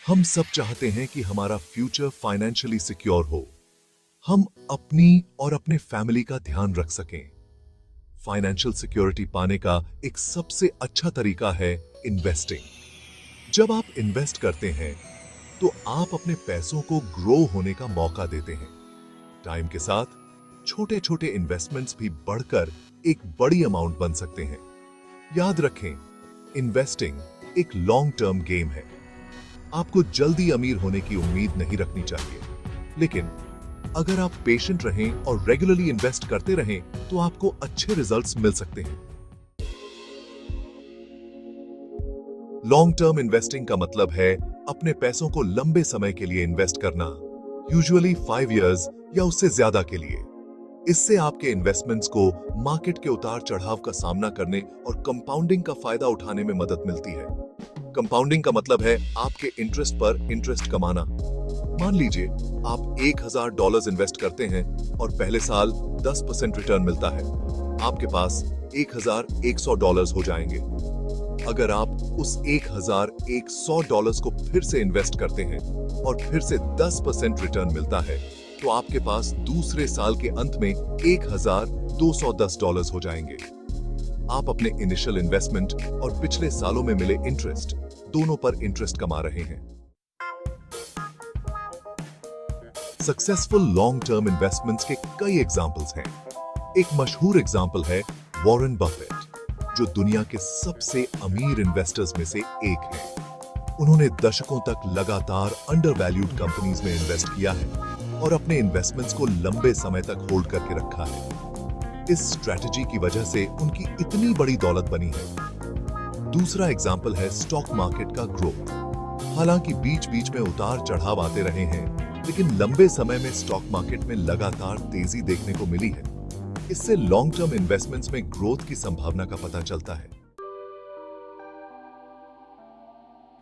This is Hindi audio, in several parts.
हम सब चाहते हैं कि हमारा फ्यूचर फाइनेंशियली सिक्योर हो, हम अपनी और अपने फैमिली का ध्यान रख सकें। फाइनेंशियल सिक्योरिटी पाने का एक सबसे अच्छा तरीका है इन्वेस्टिंग। जब आप इन्वेस्ट करते हैं तो आप अपने पैसों को ग्रो होने का मौका देते हैं। टाइम के साथ छोटे छोटे इन्वेस्टमेंट्स भी बढ़कर एक बड़ी अमाउंट बन सकते हैं। याद रखें, इन्वेस्टिंग एक लॉन्ग टर्म गेम है। आपको जल्दी अमीर होने की उम्मीद नहीं रखनी चाहिए, लेकिन अगर आप पेशेंट रहें और रेगुलरली इन्वेस्ट करते रहें तो आपको अच्छे रिजल्ट्स मिल सकते हैं। लॉन्ग टर्म इन्वेस्टिंग का मतलब है अपने पैसों को लंबे समय के लिए इन्वेस्ट करना, यूजुअली 5 इयर्स या उससे ज्यादा के लिए। इससे आपके इन्वेस्टमेंट्स को मार्केट के उतार चढ़ाव का सामना करने और कंपाउंडिंग का फायदा उठाने में मदद मिलती है। कंपाउंडिंग का मतलब है आपके इंटरेस्ट पर इंटरेस्ट कमाना। मान लीजिए आप $1000 इन्वेस्ट करते हैं और पहले साल 10% रिटर्न मिलता है। आपके पास $1100 हो जाएंगे। अगर आप उस $1100 को फिर से इन्वेस्ट करते हैं और फिर से 10% रिटर्न मिलता है तो आपके पास दूसरे साल के अंत में $1210 हो जाएंगे। आप अपने इनिशियल इन्वेस्टमेंट और पिछले सालों में मिले इंटरेस्ट दोनों पर इंटरेस्ट कमा रहे हैं। सक्सेसफुल लॉन्ग टर्म इन्वेस्टमेंट्स के कई एग्जांपल्स हैं। एक मशहूर एग्जांपल है वॉरेन बफेट, जो दुनिया के सबसे अमीर इन्वेस्टर्स में से एक हैं। उन्होंने दशकों तक लगातार अंडरवैल्यूड कंपनीज में इन्वेस्ट किया है और अपने इन्वेस्टमेंट्स को लंबे समय तक होल्ड करके रखा है। इस स्ट्रैटेजी की वजह से उनकी इतनी बड़ी दौलत बनी है। दूसरा एग्जांपल है स्टॉक मार्केट का ग्रोथ। हालांकि बीच बीच में उतार चढ़ाव आते रहे हैं, लेकिन लंबे समय में स्टॉक मार्केट में लगातार तेजी देखने को मिली है। इससे लॉन्ग टर्म इन्वेस्टमेंट्स में ग्रोथ की संभावना का पता चलता है।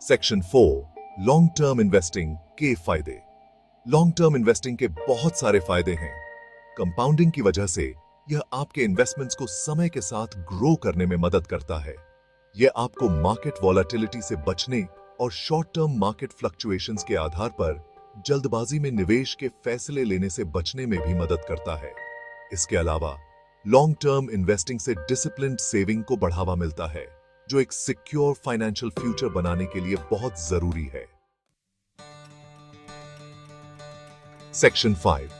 सेक्शन 4, लॉन्ग टर्म इन्वेस्टिंग के फायदे। लॉन्ग टर्म इन्वेस्टिंग के बहुत सारे फायदे हैं। कंपाउंडिंग की वजह से यह आपके इन्वेस्टमेंट्स को समय के साथ ग्रो करने में मदद करता है। यह आपको मार्केट वॉलेटिलिटी से बचने और शॉर्ट टर्म मार्केट फ्लक्चुएशंस के आधार पर जल्दबाजी में निवेश के फैसले लेने से बचने में भी मदद करता है। इसके अलावा लॉन्ग टर्म इन्वेस्टिंग से डिसिप्लिन्ड सेविंग को बढ़ावा मिलता है, जो एक सिक्योर फाइनेंशियल फ्यूचर बनाने के लिए बहुत जरूरी है। Section 5,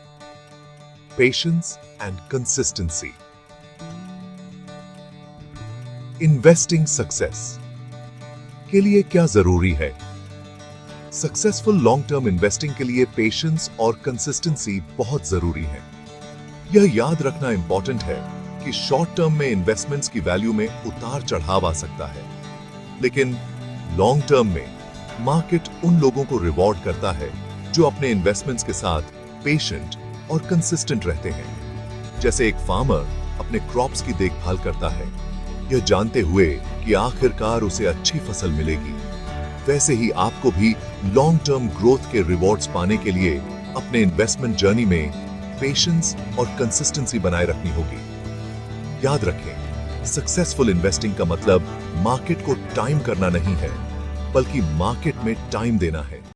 patience and consistency. Investing success के लिए क्या जरूरी है? सक्सेसफुल लॉन्ग टर्म इन्वेस्टिंग के लिए पेशेंस और कंसिस्टेंसी बहुत जरूरी है। यह याद रखना इंपॉर्टेंट है कि शॉर्ट टर्म में इन्वेस्टमेंट्स की वैल्यू में उतार चढ़ाव आ सकता है, लेकिन लॉन्ग टर्म में मार्केट उन लोगों को रिवॉर्ड करता है जो अपने इन्वेस्टमेंट्स के साथ पेशेंट और कंसिस्टेंट रहते हैं। जैसे एक फार्मर अपने क्रॉप्स की देखभाल करता है, यह जानते हुए कि आखिरकार उसे अच्छी फसल मिलेगी, वैसे ही आपको भी लॉन्ग टर्म ग्रोथ के रिवॉर्ड्स पाने के लिए अपने इन्वेस्टमेंट जर्नी में पेशेंस और कंसिस्टेंसी बनाए रखनी होगी। याद रखें, सक्सेसफुल इन्वेस्टिंग का मतलब मार्केट को टाइम करना नहीं है, बल्कि मार्केट में टाइम देना है।